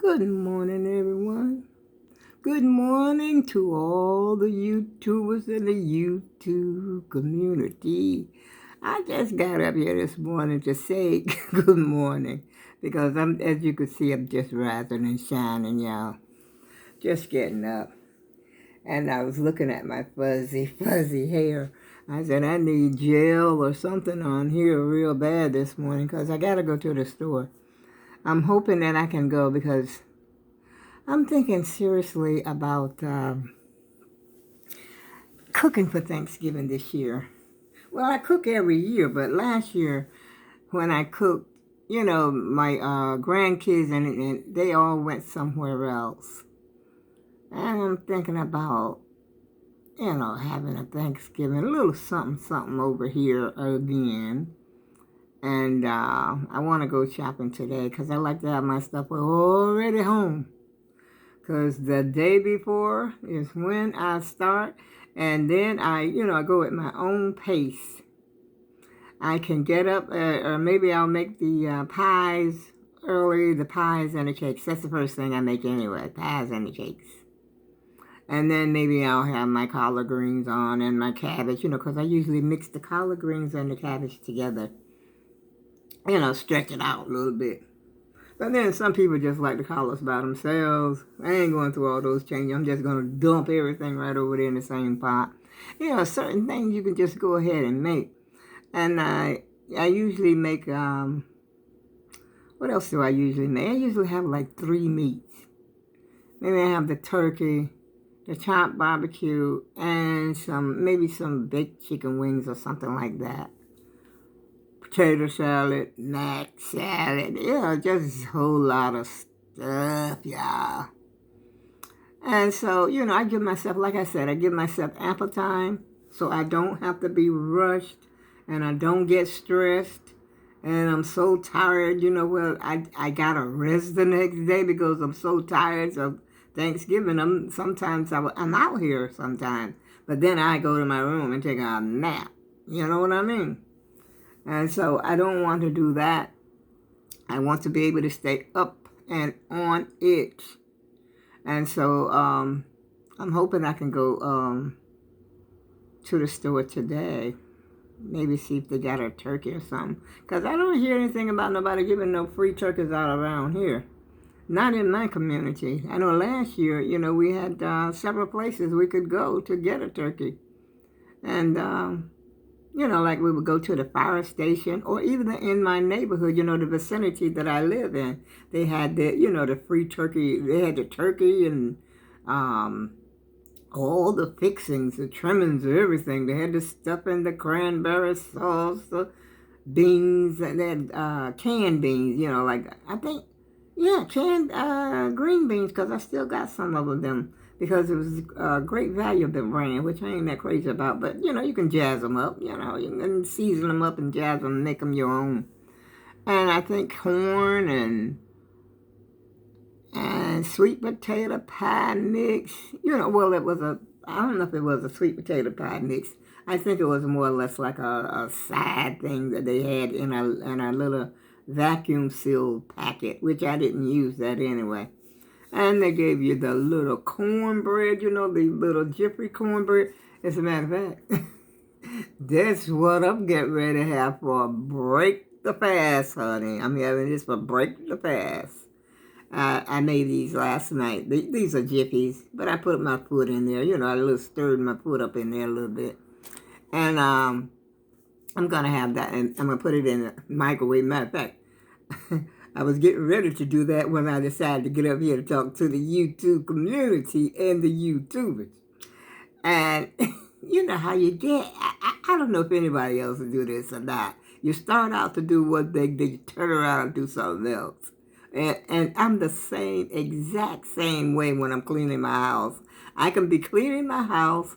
Good morning, everyone. Good morning to all the YouTubers in the YouTube community. I just got up here this morning to say good morning because as you can see, I'm just rising and shining, y'all. Just getting up. And I was looking at my fuzzy hair. I said, I need gel or something on here real bad this morning because I got to go to the store. I'm hoping that I can go because I'm thinking seriously about cooking for Thanksgiving this year. Well, I cook every year, but last year when I cooked, my grandkids and they all went somewhere else. And I'm thinking about, having a Thanksgiving, a little something over here again. And I want to go shopping today because I like to have my stuff already home. Because the day before is when I start, and then I go at my own pace. I can get up, or maybe I'll make the pies early, the pies and the cakes. That's the first thing I make anyway, pies and the cakes. And then maybe I'll have my collard greens on and my cabbage, because I usually mix the collard greens and the cabbage together. Stretch it out a little bit. But then some people just like the collards by themselves. I ain't going through all those changes. I'm just going to dump everything right over there in the same pot. Certain things you can just go ahead and make. And I usually make, what else do I usually make? I usually have like 3 meats. Maybe I have the turkey, the chopped barbecue, and maybe some baked chicken wings or something like that. Potato salad, mac salad, just a whole lot of stuff, y'all. And so, I give myself, like I said, I give myself ample time so I don't have to be rushed and I don't get stressed. And I'm so tired, I got to rest the next day because I'm so tired of Thanksgiving. I'm out here sometimes, but then I go to my room and take a nap. You know what I mean? And so I don't want to do that. I want to be able to stay up and on it. And so I'm hoping I can go to the store today. Maybe see if they got a turkey or something. Because I don't hear anything about nobody giving no free turkeys out around here. Not in my community. I know last year, we had several places we could go to get a turkey. And like we would go to the fire station or even in my neighborhood, the vicinity that I live in. They had the free turkey. They had the turkey and all the fixings, the trimmings, everything. They had the stuffing, the cranberry sauce, the beans, and they had canned beans, canned green beans because I still got some of them. Because it was a great value of the brand, which I ain't that crazy about. But, you can jazz them up. You can season them up and jazz them and make them your own. And I think corn and sweet potato pie mix. I don't know if it was a sweet potato pie mix. I think it was more or less like a side thing that they had in a little vacuum sealed packet, which I didn't use that anyway. And they gave you the little cornbread, the little Jiffy cornbread. As a matter of fact, that's what I'm getting ready to have for break the fast, honey. I'm having this for break the fast. I made these last night. These are Jiffies, but I put my foot in there. I stirred my foot up in there a little bit. And I'm going to have that, and I'm going to put it in the microwave. Matter of fact, I was getting ready to do that when I decided to get up here to talk to the YouTube community and the YouTubers. And you know how you get, I don't know if anybody else will do this or not. You start out to do one thing, then you turn around and do something else. And I'm the exact same way when I'm cleaning my house. I can be cleaning my house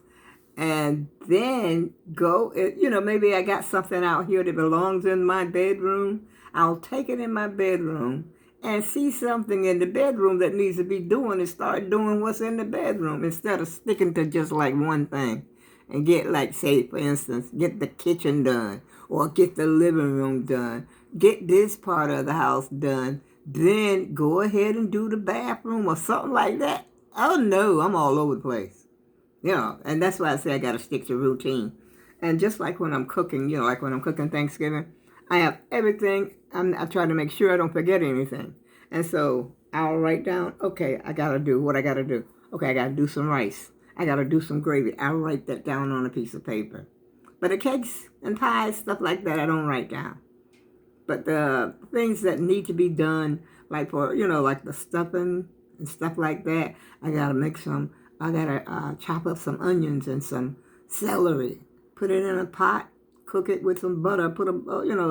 and then go, maybe I got something out here that belongs in my bedroom. I'll take it in my bedroom and see something in the bedroom that needs to be doing and start doing what's in the bedroom instead of sticking to just like one thing and get like, say, for instance, get the kitchen done or get the living room done. Get this part of the house done then go ahead and do the bathroom or something like that. Oh no, I'm all over the place. And that's why I say I got to stick to routine. And just like when I'm cooking, like when I'm cooking Thanksgiving, I have everything. I try to make sure I don't forget anything. And so I'll write down, okay, I got to do what I got to do. Okay, I got to do some rice. I got to do some gravy. I'll write that down on a piece of paper. But the cakes and pies, stuff like that, I don't write down. But the things that need to be done, like for, like the stuffing and stuff like that, I got to chop up some onions and some celery, put it in a pot, cook it with some butter, put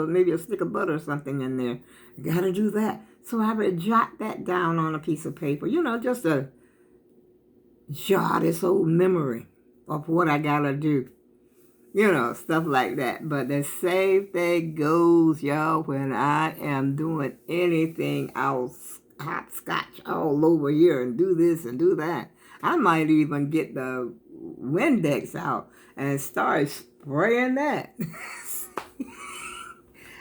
maybe a stick of butter or something in there. You got to do that. So I would jot that down on a piece of paper, just to jot this old memory of what I got to do. Stuff like that. But the same thing goes, y'all, when I am doing anything else, hopscotch all over here and do this and do that. I might even get the Windex out and start spraying that.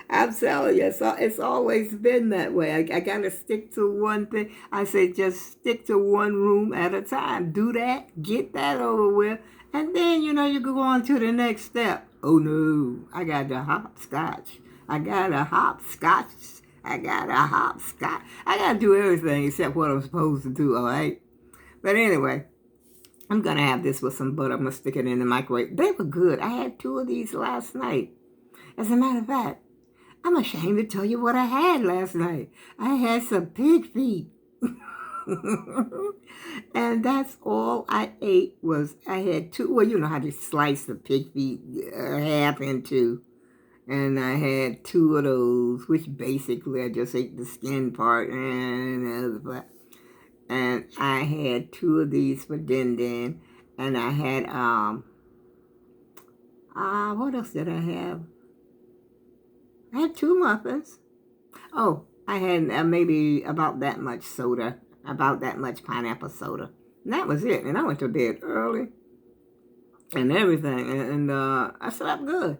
I'm telling you, it's always been that way. I got to stick to one thing. I say just stick to one room at a time. Do that, get that over with, and then, you go on to the next step. Oh, no, I got to hopscotch. I got to hopscotch. I got to hopscotch. I got to do everything except what I'm supposed to do, all right? But anyway, I'm going to have this with some butter. I'm going to stick it in the microwave. They were good. I had 2 of these last night. As a matter of fact, I'm ashamed to tell you what I had last night. I had some pig feet. And that's all I ate I had 2. Well, you know how to slice the pig feet half into. And I had 2 of those, which basically I just ate the skin part and the other part. And I had 2 of these for din. And I had, what else did I have? I had 2 muffins. Oh, I had maybe about that much soda, about that much pineapple soda. And that was it. And I went to bed early and everything. And I slept good.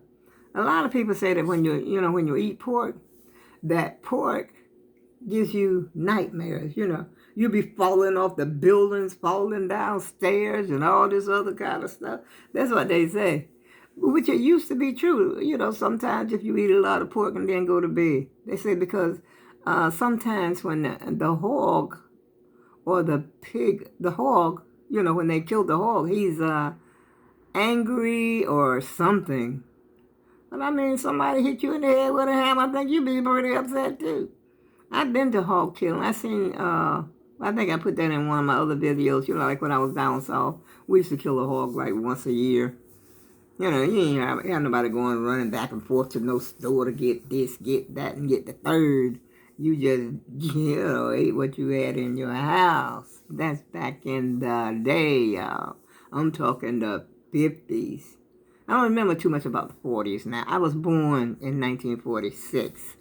A lot of people say that when you eat pork, that pork gives you nightmares. You'll be falling off the buildings, falling downstairs, and all this other kind of stuff. That's what they say. Which it used to be true. Sometimes if you eat a lot of pork and then go to bed, they say because sometimes when the hog or the pig, the hog, when they kill the hog, he's angry or something. But I mean, somebody hit you in the head with a hammer, I think you'd be pretty upset too. I've been to hog killing. I seen, I think I put that in one of my other videos, like when I was down south. We used to kill a hog like once a year. You ain't have nobody going running back and forth to no store to get this, get that, and get the third. You just, ate what you had in your house. That's back in the day, y'all. I'm talking the 50s. I don't remember too much about the 40s now. I was born in 1946.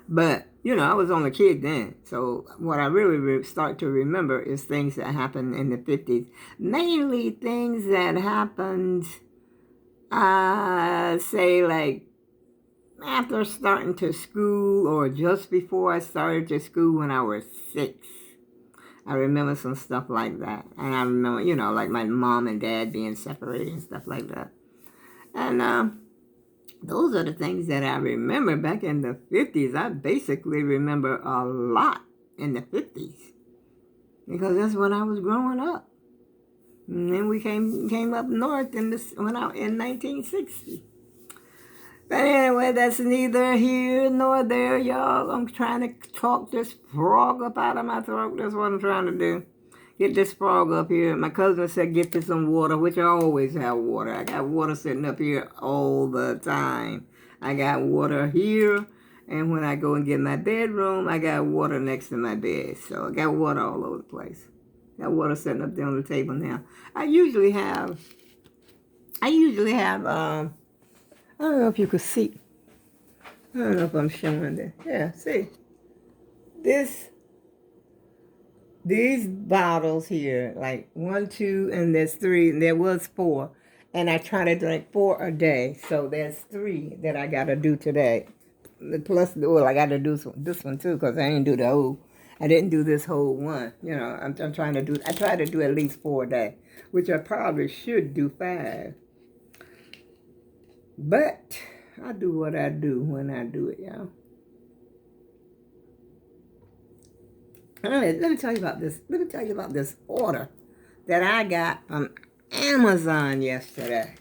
But, I was only a kid then. So what I really start to remember is things that happened in the 50s. Mainly things that happened, say like after starting to school or just before I started to school when I was 6. I remember some stuff like that. And I remember, like my mom and dad being separated and stuff like that. And those are the things that I remember back in the 50s. I basically remember a lot in the 50s because that's when I was growing up. And then we came up north in 1960. But anyway, that's neither here nor there, y'all. I'm trying to talk this frog up out of my throat. That's what I'm trying to do. Get this frog up here. My cousin said get you some water, which I always have water. I got water sitting up here all the time. I got water here, and when I go and get in my bedroom, I got water next to my bed. So I got water all over the place. Got water sitting up there on the table now. I usually have, I don't know if you could see. I don't know if I'm showing this. Yeah, see. These bottles here, like 1, 2, and there's 3, and there was 4. And I try to drink 4 a day. So there's 3 that I got to do today. Plus, well, I got to do this one too because I didn't do the whole. I didn't do this whole one. You know, I'm trying to do. I try to do at least 4 a day, which I probably should do 5. But I do what I do when I do it, y'all. Let me tell you about this. Let me tell you about this order that I got from Amazon yesterday.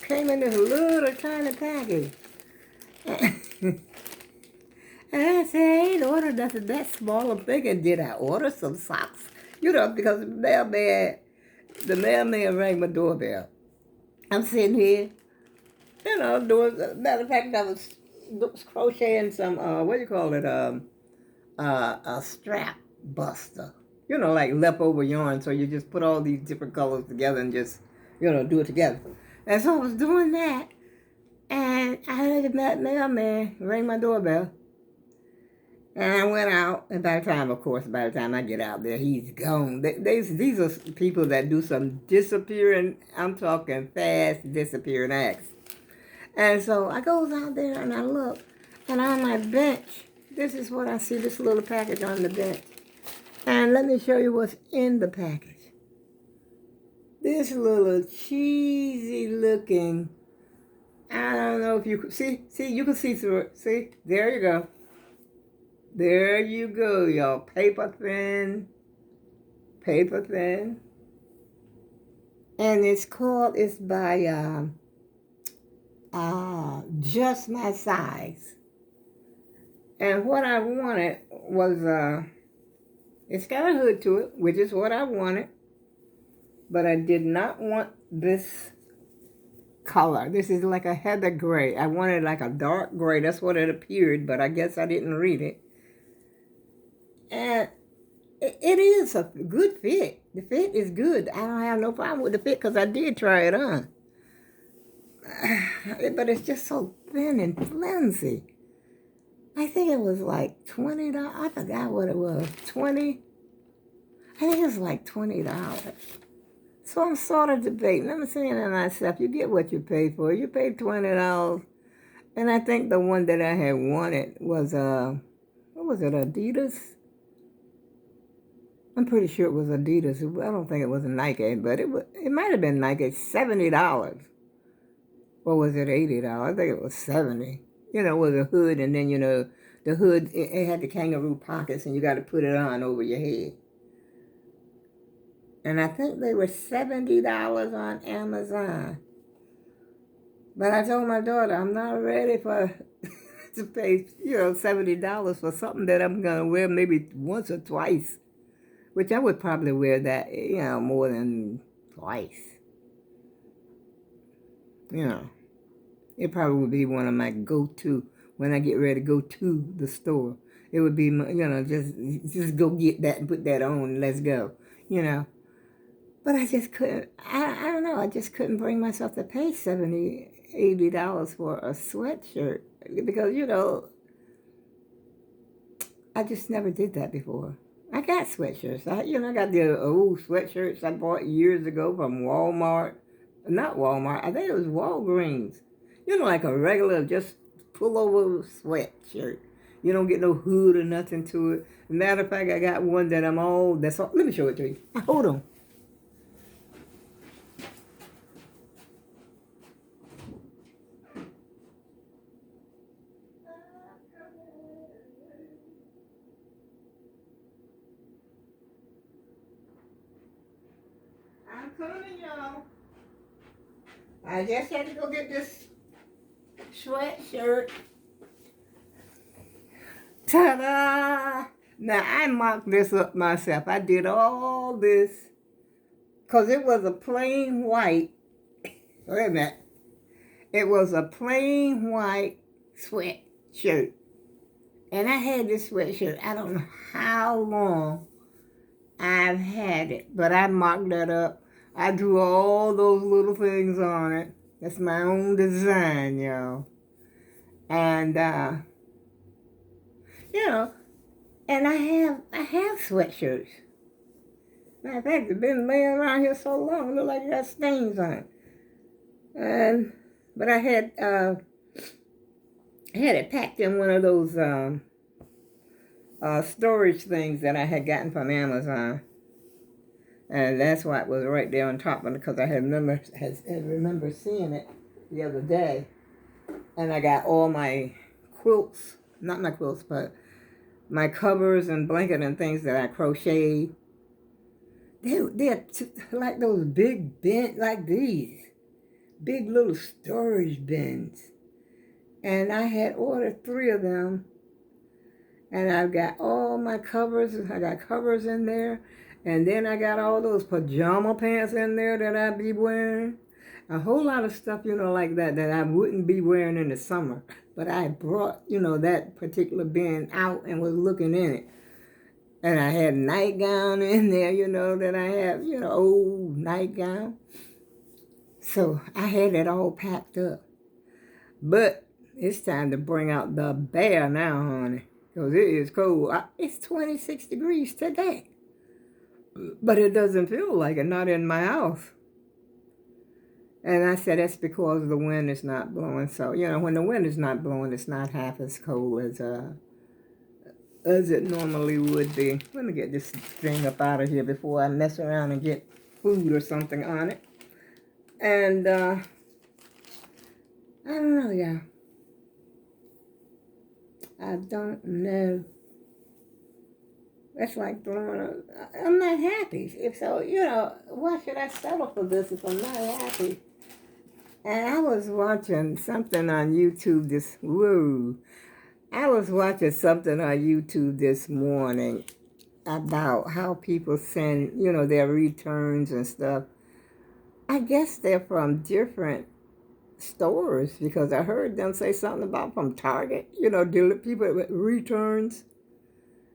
Came in this little tiny package. And I said, I ain't ordered nothing that small. I'm thinking, did I order some socks? You know, because the mailman rang my doorbell. I'm sitting here, you know, doing, matter of fact, I was crocheting some, what do you call it, a strap buster. You know, like leftover yarn. So you just put all these different colors together and just, you know, do it together. And so I was doing that. And I heard the mailman ring my doorbell. And I went out, and by the time I get out there, he's gone. These are people that do some disappearing, I'm talking fast disappearing acts. And so I goes out there and I look, and on my bench, this is what I see, this little package on the bench. And let me show you what's in the package. This little cheesy looking, I don't know if you could see, you can see through it. See, there you go. There you go, y'all. Paper thin. And it's by Just My Size. And what I wanted was, it's got a hood to it, which is what I wanted. But I did not want this color. This is like a heather gray. I wanted like a dark gray. That's what it appeared, but I guess I didn't read it. And it is a good fit. The fit is good. I don't have no problem with the fit because I did try it on. But it's just so thin and flimsy. I think it was like $20. I forgot what it was. I think it was like $20. So I'm sort of debating. I'm saying to myself, you get what you pay for. You pay $20. And I think the one that I had wanted was, what was it, Adidas? I'm pretty sure it was Adidas. I don't think it was a Nike, but it might have been Nike. $70. Or was it $80? I think it was $70. You know, with a hood, and then, you know, the hood, it had the kangaroo pockets, and you got to put it on over your head. And I think they were $70 on Amazon. But I told my daughter, I'm not ready to pay, you know, $70 for something that I'm going to wear maybe once or twice. Which I would probably wear that, you know, more than twice. You know, it probably would be one of my go-to when I get ready to go to the store. It would be, you know, just go get that and put that on and let's go, you know. But I just couldn't, I don't know, I just couldn't bring myself to pay $70, $80 for a sweatshirt. Because, you know, I just never did that before. I got sweatshirts. I got the old sweatshirts I bought years ago from Walmart. Not Walmart. I think it was Walgreens. You know, like a regular just pullover sweatshirt. You don't get no hood or nothing to it. Matter of fact, I got one that that's all. Let me show it to you. Hold on. I'm coming, y'all. I just had to go get this sweatshirt. Ta-da! Now, I mocked this up myself. I did all this because it was a plain white. Wait a minute. It was a plain white sweatshirt. And I had this sweatshirt, I don't know how long I've had it, but I mocked that up. I drew all those little things on it. That's my own design, y'all. And, you know, and I have sweatshirts. Matter of fact, they've been laying around here so long, it look like it got stains on it. But I had, I had it packed in one of those storage things that I had gotten from Amazon. And that's why it was right there on top of it, because I had remember seeing it the other day. And I got all my quilts, not my quilts, but my covers and blanket and things that I crocheted. They're like those big bins, like these. Big little storage bins. And I had ordered 3 of them. And I've got all my covers. I got covers in there. And then I got all those pajama pants in there that I'd be wearing. A whole lot of stuff, like that I wouldn't be wearing in the summer. But I brought, that particular bin out and was looking in it. And I had a nightgown in there, that I have, old nightgown. So I had it all packed up. But it's time to bring out the bear now, honey. Because it is cold. It's 26 degrees today. But it doesn't feel like it, not in my house. And I said that's because the wind is not blowing. So, when the wind is not blowing, it's not half as cold as it normally would be. Let me get this thing up out of here before I mess around and get food or something on it. And, I don't know, y'all. I don't know. That's like I'm not happy. If so, why should I settle for this if I'm not happy? And I was watching something on YouTube I was watching something on YouTube this morning about how people send, their returns and stuff. I guess they're from different stores, because I heard them say something about from Target, people with returns,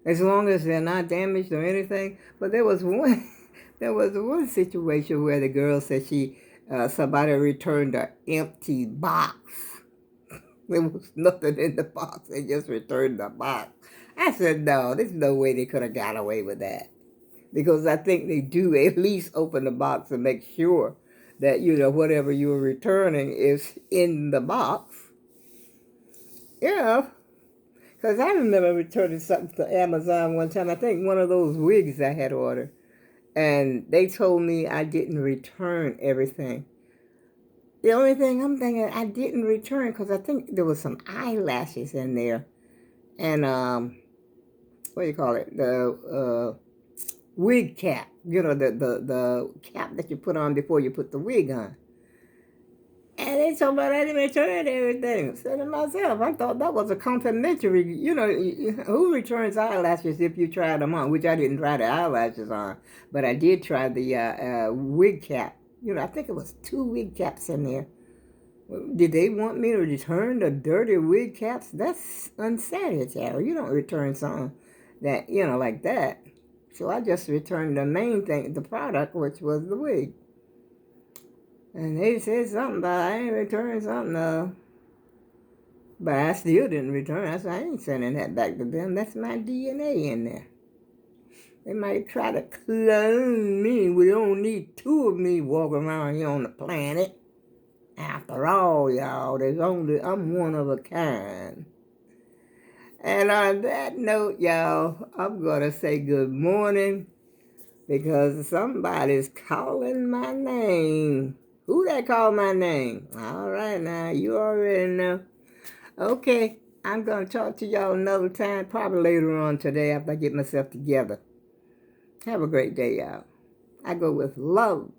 as long as they're not damaged or anything. But there was one situation where the girl said somebody returned an empty box. There was nothing in the box. They just returned the box. I said, no, there's no way they could have got away with that. Because I think they do at least open the box and make sure that, whatever you're returning is in the box. Because I remember returning something to Amazon one time. I think one of those wigs I had ordered. And they told me I didn't return everything. The only thing I'm thinking I didn't return, because I think there was some eyelashes in there. And, what do you call it? The wig cap. The cap that you put on before you put the wig on. And they told me I didn't return everything. So to myself, I thought that was a complimentary. Who returns eyelashes if you try them on? Which I didn't try the eyelashes on. But I did try the wig cap. I think it was 2 wig caps in there. Did they want me to return the dirty wig caps? That's unsanitary. You don't return something that, like that. So I just returned the main thing, the product, which was the wig. And they said something about I ain't returned something, though. But I still didn't return. I said, I ain't sending that back to them. That's my DNA in there. They might try to clone me. We don't need 2 of me walking around here on the planet. After all, y'all, I'm one of a kind. And on that note, y'all, I'm going to say good morning, because somebody's calling my name. Who that called my name? All right, now, you already know. Okay, I'm going to talk to y'all another time, probably later on today after I get myself together. Have a great day, y'all. I go with love.